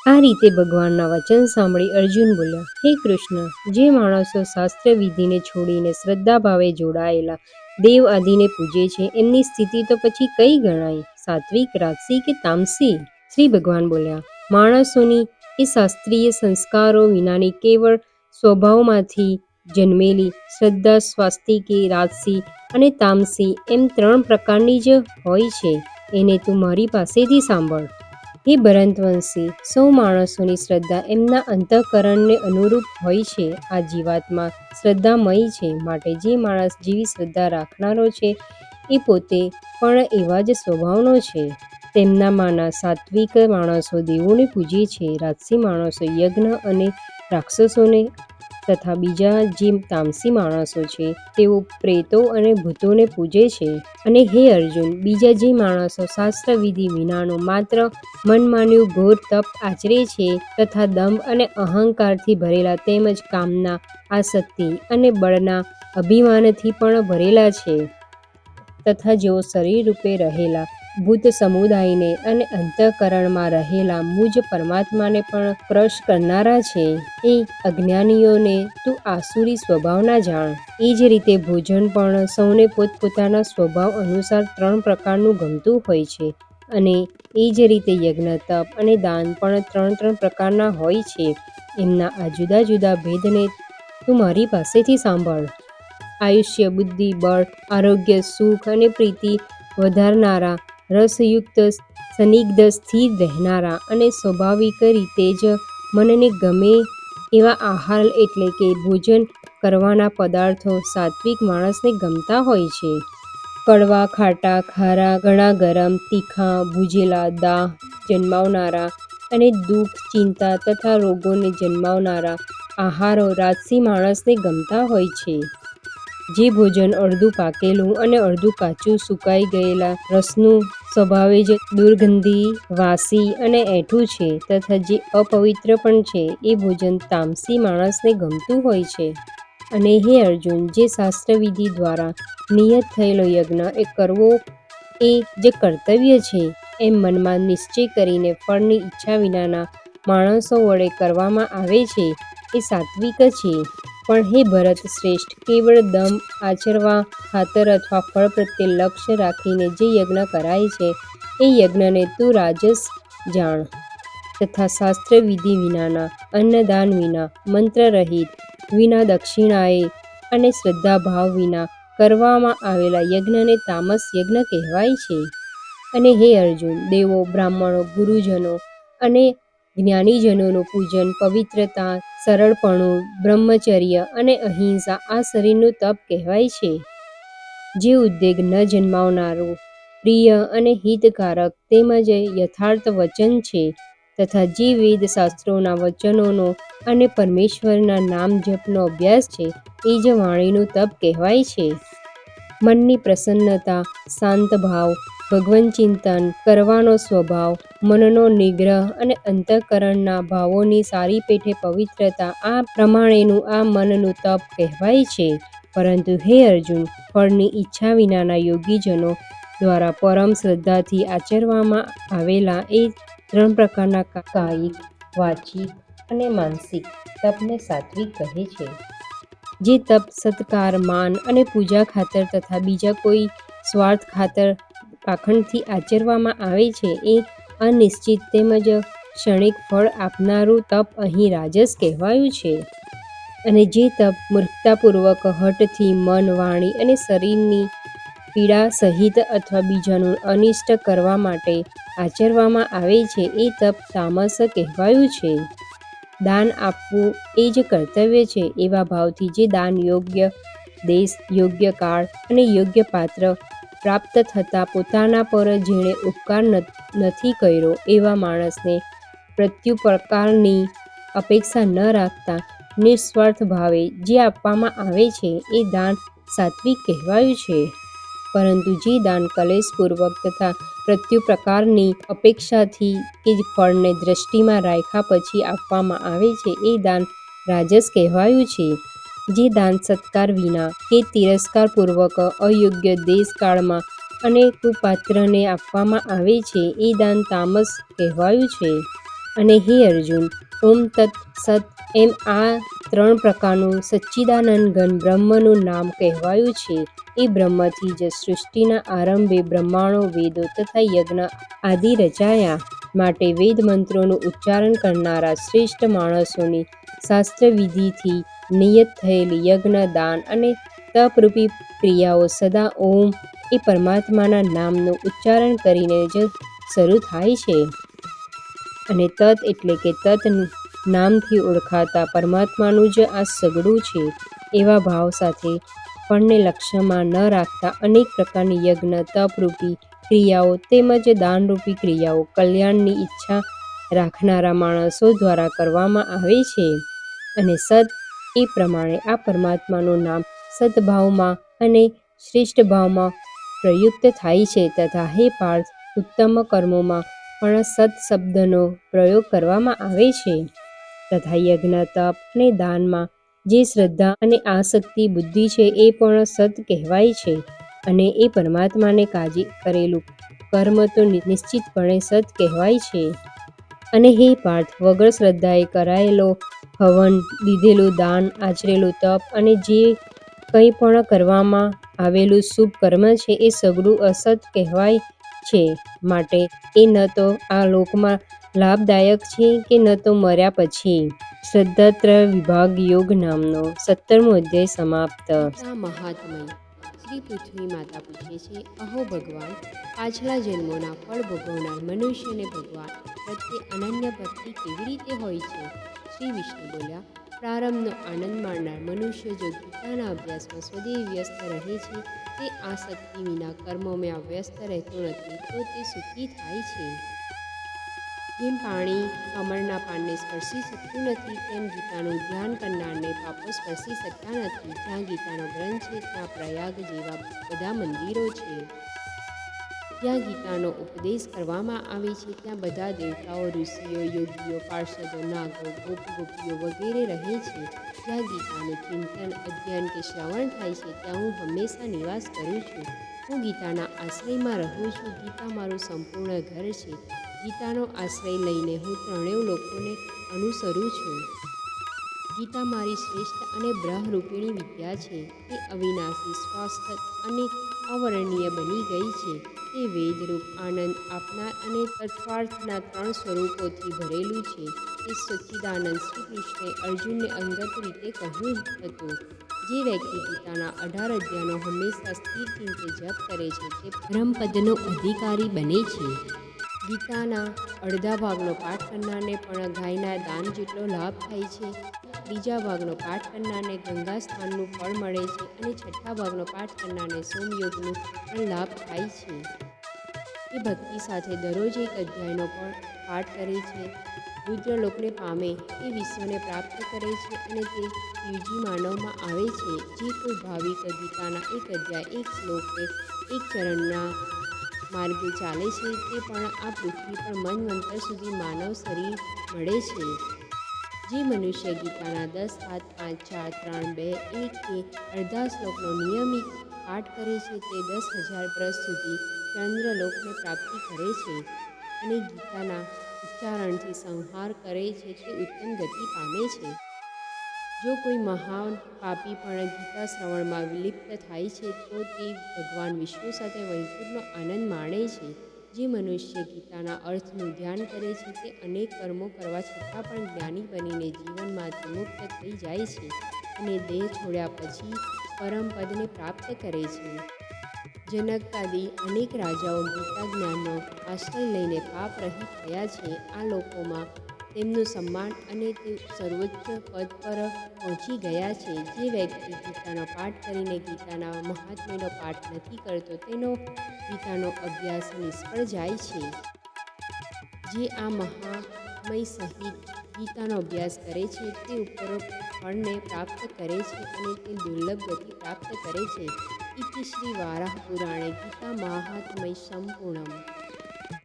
આ રીતે ભગવાનના વચન સાંભળી અર્જુન બોલ્યા, હે કૃષ્ણ, જે માણસો શાસ્ત્ર વિધિને છોડીને શ્રદ્ધા ભાવે જોડાયેલા દેવ આદિને પૂજે છે, એમની સ્થિતિ તો પછી કઈ ગણાય? સાત્વિક, રાજસી કે તામસી? શ્રી ભગવાન બોલ્યા, માણસોની એ શાસ્ત્રીય સંસ્કારો વિનાની કેવળ સ્વભાવમાંથી જન્મેલી શ્રદ્ધા સ્વાસ્તિકી, રાજસી અને તામસી એમ 3 પ્રકારની જ હોય છે. એને તું મારી પાસેથી સાંભળ. હે ભરતવંશી, સૌ માણસોની શ્રદ્ધા એમના અંતઃકરણને અનુરૂપ હોય છે. આ જીવાત્મા શ્રદ્ધામયી છે, માટે જે માણસ જેવી શ્રદ્ધા રાખનારો છે એ પોતે પણ એવા જ સ્વભાવનો છે. તેમનામાંના સાત્વિક માણસો દેવોને પૂજે છે, રાજસી માણસો યજ્ઞ અને રાક્ષસોને તથા બીજા જે તામસી માણસો છે તેઓ પ્રેતો અને ભૂતોને પૂજે છે. અને હે અર્જુન, બીજા જે માણસો શાસ્ત્ર વિધિ વિનાનું માત્ર મનમાન્યું ઘોર તપ આચરે છે તથા દંભ અને અહંકારથી ભરેલા તેમજ કામના, આસક્તિ અને બળના અભિમાનથી પણ ભરેલા છે તથા જેઓ શરીર રૂપે રહેલા ભૂત સમુદાયને અને અંતઃકરણમાં રહેલા મુજ પરમાત્માને પણ ક્રશ કરનારા છે, એ અજ્ઞાનીઓને તું આસુરી સ્વભાવના જાણ. એ જ રીતે ભોજન પણ સૌને પોતપોતાના સ્વભાવ અનુસાર 3 પ્રકારનું ગમતું હોય છે, અને એ જ રીતે યજ્ઞ, તપ અને દાન પણ 3 પ્રકારના હોય છે. એમના આ જુદા જુદા ભેદને તું મારી પાસેથી સાંભળ. આયુષ્ય, બુદ્ધિ, બળ, આરોગ્ય, સુખ અને પ્રીતિ વધારનારા, રસયુક્ત, સનિગ્ધ, સ્થિર રહેનારા અને સ્વાભાવિક રીતે જ મનને ગમે એવા આહાર એટલે કે ભોજન કરવાના પદાર્થો સાત્વિક માણસને ગમતા હોય છે. કડવા, ખાટા, ખારા, ઘણા ગરમ, તીખા, ભૂજેલા, દાહ જન્માવનારા અને દુઃખ, ચિંતા તથા રોગોને જન્માવનારા આહારો રાજસી માણસને ગમતા હોય છે. જે ભોજન અડધું પાકેલું અને અડધું કાચું, સુકાઈ ગયેલા રસનું, સ્વભાવે જ દુર્ગંધી, વાસી અને એઠું છે તથા જે અપવિત્ર પણ છે, એ ભોજન તામસી માણસને ગમતું હોય છે. અને હે અર્જુન, જે શાસ્ત્રવિધિ દ્વારા નિયત થયેલો યજ્ઞ એ કરવો એ જે કર્તવ્ય છે એમ મનમાં નિશ્ચય કરીને ફળની ઈચ્છા વિનાના માણસો વડે કરવામાં આવે છે, એ સાત્વિક છે. પણ હે ભરત શ્રેષ્ઠ, કેવળ દંભ આચરવા ખાતર અથવા ફળ પ્રત્યે લક્ષ્ય રાખીને જે યજ્ઞ કરાય છે એ યજ્ઞને તું રાજસ જાણ. તથા શાસ્ત્ર વિધિ વિનાના, અન્નદાન વિના, મંત્રરહિત, વિના દક્ષિણાએ અને શ્રદ્ધાભાવ વિના કરવામાં આવેલા યજ્ઞને તામસ યજ્ઞ કહેવાય છે. અને હે અર્જુન, દેવો, બ્રાહ્મણો, ગુરુજનો અને જ્ઞાનીજનોનું પૂજન, પવિત્રતા, સરળપણું, બ્રહ્મચર્ય અને અહિંસા આ શરીરનું તપ કહેવાય છે. જે ઉદ્વેગ ન જન્માવનારું, પ્રિય અને હિતકારક તેમજ યથાર્થ વચન છે તથા જે વેદ શાસ્ત્રોના વચનોનો અને પરમેશ્વરના નામ જપનો અભ્યાસ છે, એ જ વાણીનું તપ કહેવાય છે. મનની પ્રસન્નતા, શાંત ભાવ, ભગવન ચિંતન કરવાનો સ્વભાવ, મનનો નિગ્રહ અને અંતઃકરણના ભાવોની સારી પેઠે પવિત્રતા, આ પ્રમાણેનું આ મનનું તપ કહેવાય છે. પરંતુ હે અર્જુન, ફળની ઈચ્છા વિનાના યોગીજનો દ્વારા પરમ શ્રદ્ધાથી આચરવામાં આવેલા એ 3 પ્રકારના કાયિક, વાચિક અને માનસિક તપને સાત્વિક કહે છે. જે તપ સત્કાર, માન અને પૂજા ખાતર તથા બીજા કોઈ સ્વાર્થ ખાતર પાખંડથી આચરવામાં આવે છે, એ અનિશ્ચિત તેમજ ક્ષણિક ફળ આપનારું તપ અહીં રાજસ કહેવાયું છે. અને જે તપ મૂર્ખતાપૂર્વક હઠથી મન, વાણી અને શરીરની પીડા સહિત અથવા બીજાનું અનિષ્ટ કરવા માટે આચરવામાં આવે છે, એ તપ તામસ કહેવાયું છે. દાન આપવું એ જ કર્તવ્ય છે એવા ભાવથી જે દાન યોગ્ય દેશ, યોગ્ય કાળ અને યોગ્ય પાત્ર પ્રાપ્ત થતાં પોતાના પર જેણે ઉપકાર નથી કર્યો એવા માણસને પ્રત્યુપકારની અપેક્ષા ન રાખતા નિસ્વાર્થ ભાવે જે આપવામાં આવે છે, એ દાન સાત્વિક કહેવાયું છે. પરંતુ જે દાન કલેશપૂર્વક તથા પ્રત્યુપકારની અપેક્ષાથી કે ફળને દ્રષ્ટિમાં રાખ્યા પછી આપવામાં આવે છે, એ દાન રાજસ કહેવાયું છે. જે દાન સત્કાર વિના કે તિરસ્કારપૂર્વક અયોગ્ય દેશ કાળમાં અને કુપાત્રને આપવામાં આવે છે, એ દાન તામસ કહેવાયું છે. અને હે અર્જુન, ઓમ તત્ સત એમ આ 3 પ્રકારનું સચ્ચિદાનંદ ઘન બ્રહ્મનું નામ કહેવાયું છે. એ બ્રહ્મથી જ સૃષ્ટિના આરંભે બ્રહ્માણો, વેદો તથા યજ્ઞ આદિ રચાયા. માટે વેદ મંત્રોનું ઉચ્ચારણ કરનારા શ્રેષ્ઠ માણસોની શાસ્ત્રવિધિથી નિયત થયેલી યજ્ઞ, દાન અને તપરૂપી ક્રિયાઓ સદા ઓમ એ પરમાત્માના નામનું ઉચ્ચારણ કરીને જ શરૂ થાય છે. અને તત એટલે કે તત નામથી ઓળખાતા પરમાત્માનું જ આ સગડું છે એવા ભાવ સાથે ફળને લક્ષ્યમાં ન રાખતા અનેક પ્રકારની યજ્ઞ, તપરૂપી ક્રિયાઓ તેમજ દાનરૂપી ક્રિયાઓ કલ્યાણની ઈચ્છા રાખનારા માણસો દ્વારા કરવામાં આવે છે. અને સત એ પ્રમાણે આ પરમાત્માનું નામ સદભાવમાં અને શ્રેષ્ઠ ભાવમાં પ્રયુક્ત થાય છે. તથા હે પાર્થ, ઉત્તમ કર્મોમાં પણ સત શબ્દનો પ્રયોગ કરવામાં આવે છે. તથા યજ્ઞ, તપ અને દાનમાં જે શ્રદ્ધા અને આસક્તિ બુદ્ધિ છે એ પણ સત કહેવાય છે. અને એ પરમાત્માને કાજે કરેલું કર્મ તો નિશ્ચિતપણે સત કહેવાય છે. અને હે પાર્થ, વગર શ્રદ્ધાએ કરાયેલો હવન, દીધેલું દાન, આચરેલું તપ અને જે કંઈ પણ કરવામાં આવેલું શુભ કર્મ છે એ સગળું અસત કહેવાય છે. માટે એ ન તો આ લોકમાં લાભદાયક છે કે ન તો મર્યા પછી. શ્રદ્ધાત્રય વિભાગ યોગ નામનો 17મો અધ્યાય સમાપ્ત. મહાત્મય શ્રી પૃથ્વી માતા પૂછે છે, અહો ભગવાન, પાછલા જન્મોના ફળ ભોગવનાર મનુષ્યને ભગવાન પ્રત્યે અનન્ય ભક્તિ કેવી રીતે હોય છે? શ્રી વિષ્ણુ બોલ્યા, પ્રારંભનો આનંદ માણનાર મનુષ્ય જો ગીતાના અભ્યાસમાં સ્વદેહ વ્યસ્ત રહે છે, તે આસક્તિ વિના કર્મોમાં વ્યસ્ત રહેતો નથી, તો તે સુખી થાય છે. જેમ પાણી કમળના પાનને સ્પર્શી શકતું નથી, તેમ ગીતાનું ધ્યાન કરનારને પાપો સ્પર્શી શકતા નથી. જ્યાં ગીતાનો ગ્રંથ છે ત્યાં પ્રયાગ જેવા બધા મંદિરો છે. જ્યાં ગીતાનો ઉપદેશ કરવામાં આવે છે ત્યાં બધા દેવતાઓ, ઋષિઓ, યોગીઓ, પાર્ષદો, નાગો, ગોપીઓ વગેરે રહે છે. જ્યાં ગીતાનું ચિંતન, અધ્યયન કે શ્રવણ થાય છે ત્યાં હું હંમેશા નિવાસ કરું છું. હું ગીતાના આશ્રયમાં રહું છું. ગીતા મારું સંપૂર્ણ ઘર છે. ગીતાનો આશ્રય લઈને હું ત્રણેય લોકોને અનુસરું છું. ગીતા મારી શ્રેષ્ઠ અને બ્રહ્મરૂપિણી વિદ્યા છે. તે અવિનાશી, શાશ્વત અને અવર્ણનીય બની ગઈ છે. તે વેદરૂપ, આનંદ આપનાર અને તત્વાર્થના 3 સ્વરૂપોથી ભરેલું છે. તે સચ્ચિદાનંદ શ્રી કૃષ્ણે અર્જુનને અંગત રીતે કહ્યું હતું. જે વ્યક્તિ ગીતાના 18 અધ્યાયનો હંમેશા સ્થિર ચિત્તે જપ કરે છે તે બ્રહ્મપદનો અધિકારી બને છે. ગીતાના અડધા ભાગનો પાઠ કરનારને પણ ગાયના દાન જેટલો લાભ થાય છે. ત્રીજા ભાગનો પાઠ કરનારને ગંગા સ્નાનનું ફળ મળે છે અને છઠ્ઠા ભાગનો પાઠ કરનારને સોમયોગનું પણ લાભ થાય છે. એ ભક્તિ સાથે દરરોજ 1 અધ્યાયનો પણ પાઠ કરે છે. રુદ્રલોકને પામે, તે વિશ્વને પ્રાપ્ત કરે છે અને તે શિવજી માનવમાં આવે છે. જે કોઈ ભાવિક ગીતાના 1 અધ્યાય, 1 શ્લોક કે 1 ચરણના માર્ગે ચાલે છે તે પણ આ પૃથ્વી પર મન્વંતર સુધી માનવ શરીર મળે છે. જે મનુષ્ય ગીતાના 10, 7, 5, 4, 3, 2, 1 કે અડધા શ્લોકનો નિયમિત પાઠ કરે છે તે 10,000 વર્ષ સુધી ચંદ્રલોકને પ્રાપ્તિ કરે છે. અને ગીતાના ઉચ્ચારણથી સંહાર કરે છે તે ઉત્તમ ગતિ પામે છે. જો કોઈ મહાન પાપી પણ ગીતા શ્રવણમાં વિલિપ્ત થાય છે તો તે ભગવાન વિષ્ણુ સાથે વૈકુંઠનો આનંદ માણે છે. જે મનુષ્ય ગીતાના અર્થનું ધ્યાન કરે છે તે અનેક કર્મો કરવા છતાં પણ જ્ઞાની બનીને જીવનમાંથી મુક્ત થઈ જાય છે અને દેહ છોડ્યા પછી પરમપદને પ્રાપ્ત કરે છે. જનકાદિ અનેક રાજાઓ ગીતા જ્ઞાનનો આશ્રય લઈને પાપરહિત થયા છે. આ લોકોમાં તેમનું સન્માન અને તે સર્વોચ્ચ પદ પર પહોંચી ગયા છે. જે વ્યક્તિ ગીતાનો પાઠ કરીને ગીતાના મહાત્મ્યનો પાઠ નથી કરતો તેનો ગીતાનો અભ્યાસ નિષ્ફળ જાય છે. જે આ મહાત્મય સહિત ગીતાનો અભ્યાસ કરે છે તે ઉપરોક્ત ફળને પ્રાપ્ત કરે છે અને તે દુર્લભ ગતિ પ્રાપ્ત કરે છે. ઇતિ શ્રી વારાહ પુરાણે ગીતા માહાત્મ્ય સંપૂર્ણમ.